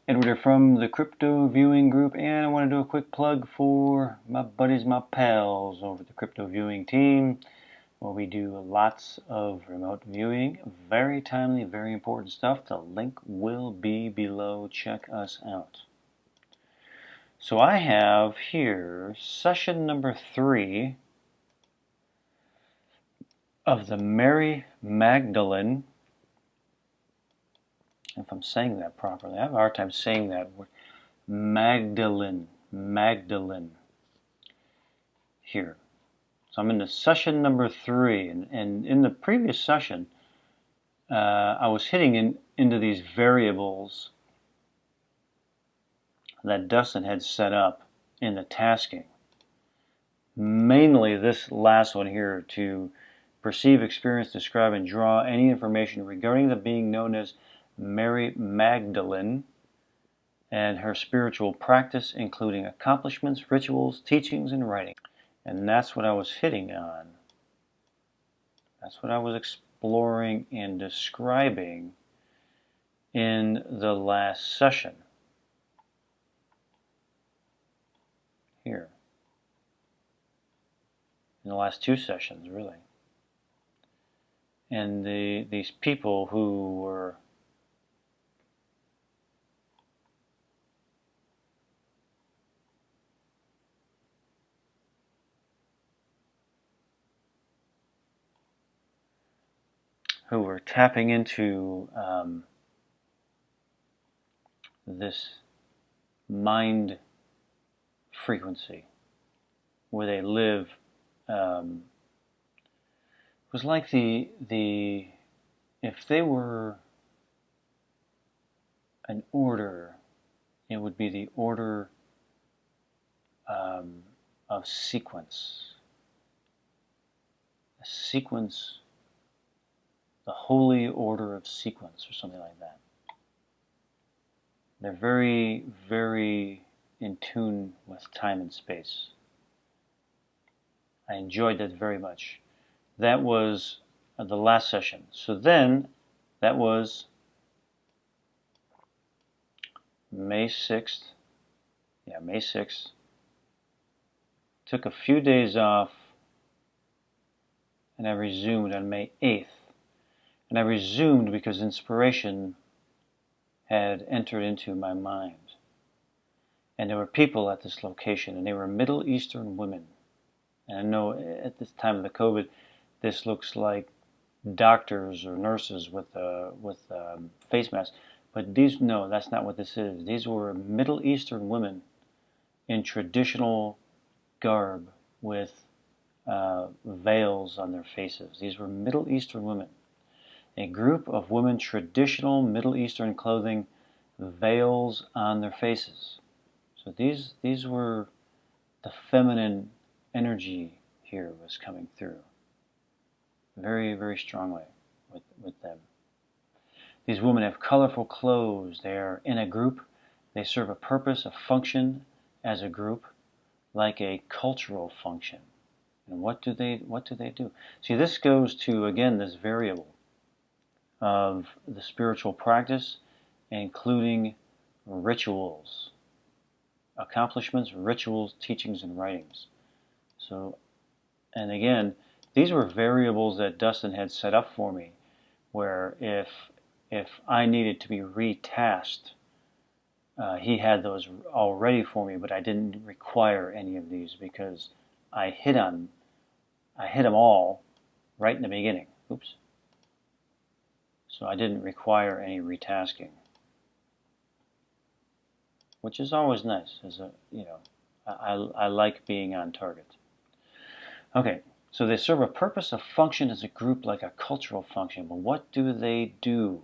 Edward from the Crypto Viewing Group, and I want to do a quick plug for my buddies, my pals over the Crypto Viewing team, where we do lots of remote viewing. Very timely, very important stuff. The link will be below. Check us out. So I have here session number 3 of the Mary Magdalene. If I'm saying that properly, I have a hard time saying that word. Magdalene here. So I'm in the session number 3, and in the previous session, I was hitting into these variables that Dustin had set up in the tasking. Mainly this last one here, to perceive, experience, describe, and draw any information regarding the being known as Mary Magdalene and her spiritual practice, including accomplishments, rituals, teachings, and writing. And that's what I was hitting on. That's what I was exploring and describing in the last session. Here. In the last 2 sessions, really. And these people who were tapping into this mind frequency where they live, was like if they were an order, it would be the order of sequence. A sequence, the holy order of sequence, or something like that. They're very, very in tune with time and space. I enjoyed that very much. That was the last session. So then, that was May 6th. Yeah, May 6th. Took a few days off, and I resumed on May 8th. And I resumed because inspiration had entered into my mind. And there were people at this location, and they were Middle Eastern women. And I know at this time of the COVID, this looks like doctors or nurses with face masks. But no, that's not what this is. These were Middle Eastern women in traditional garb with veils on their faces. These were Middle Eastern women. A group of women, traditional Middle Eastern clothing, veils on their faces. So these were the feminine energy here was coming through very, very strongly with them. These women have colorful clothes. They are in a group. They serve a purpose, a function as a group, like a cultural function. And what do they do? See, this goes to, again, this variable of the spiritual practice, including rituals, accomplishments, rituals, teachings, and writings. So, and again, these were variables that Dustin had set up for me, where if I needed to be retasked, he had those already for me, but I didn't require any of these because I hit them all right in the beginning. Oops. So I didn't require any retasking, which is always nice. I like being on target. Okay, so they serve a purpose, a function as a group, like a cultural function. But what do they do?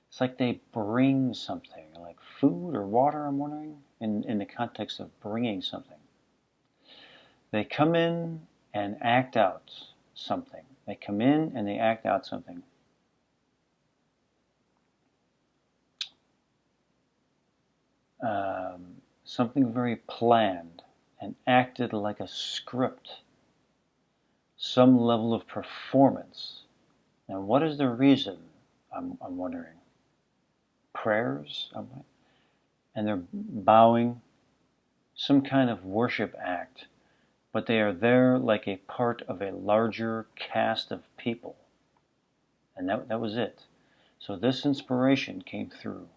It's like they bring something, like food or water, I'm wondering, in the context of bringing something. They come in and act out something. They come in and they act out something. Something very planned and acted like a script. Some level of performance. And what is the reason, I'm wondering? Prayers? and they're bowing, some kind of worship act, but they are there like a part of a larger cast of people. And that was it. So this inspiration came through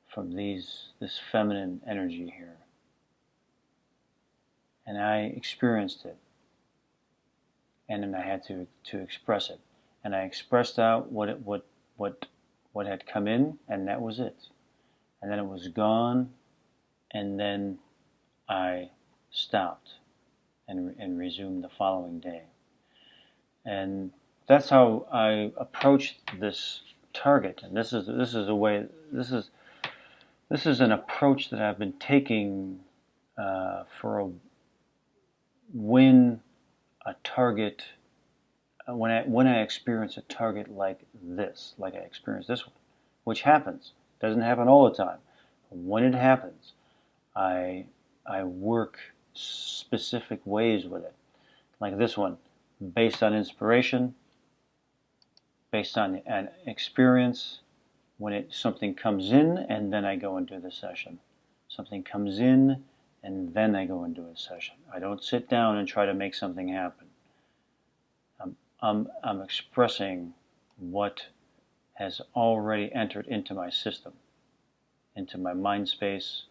from this feminine energy here. And I experienced it. And then I had to express it. And I expressed out what had come in, and that was it. And then it was gone, and then I stopped and resumed the following day. And that's how I approached this target. And this is an approach that I've been taking when a target, when I experience a target like this, like I experienced this one, which happens. Doesn't happen all the time. When it happens, I work specific ways with it. Like this one, based on inspiration, based on an experience. When something comes in, and then I go and do the session. Something comes in, and then I go and do a session. I don't sit down and try to make something happen. I'm expressing what has already entered into my system, into my mind space,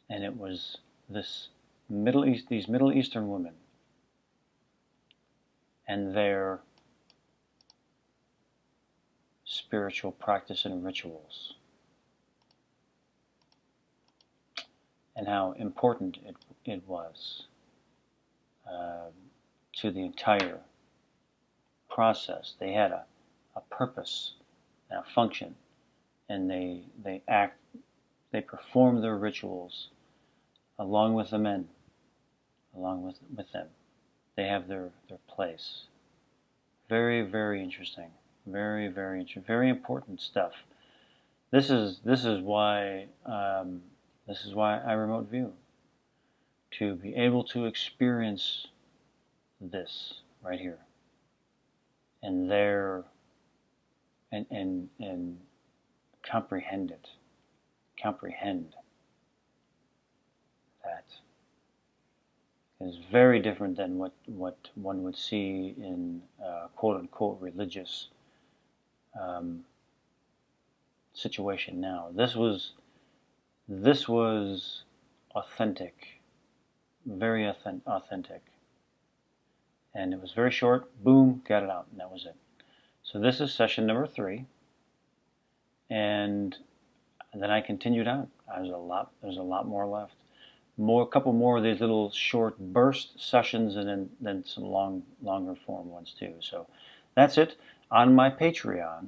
and it was these Middle Eastern women and their spiritual practice and rituals, and how important it was to the entire process. They had a purpose and a function, and they perform their rituals along with the men, along with them. They have their place. Very, very interesting. Very, very interesting. Very important stuff. This is why I remote view, to be able to experience this right here, and and comprehend it. Comprehend that is very different than what one would see in quote unquote religious situation now. This was authentic, very authentic, and it was very short. Boom, got it out, and that was it. So this is session number 3, and then I continued on. There's a lot more left. A couple more of these little short burst sessions, and then some longer form ones too. So that's it. On my Patreon,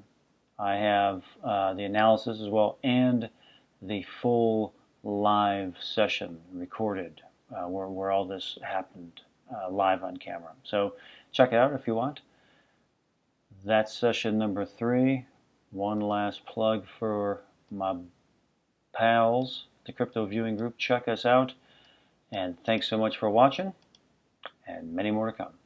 I have the analysis as well, and the full live session recorded, where all this happened live on camera. So check it out if you want. That's session number 3. One last plug for my pals, the Crypto Viewing Group. Check us out, and thanks so much for watching, and many more to come.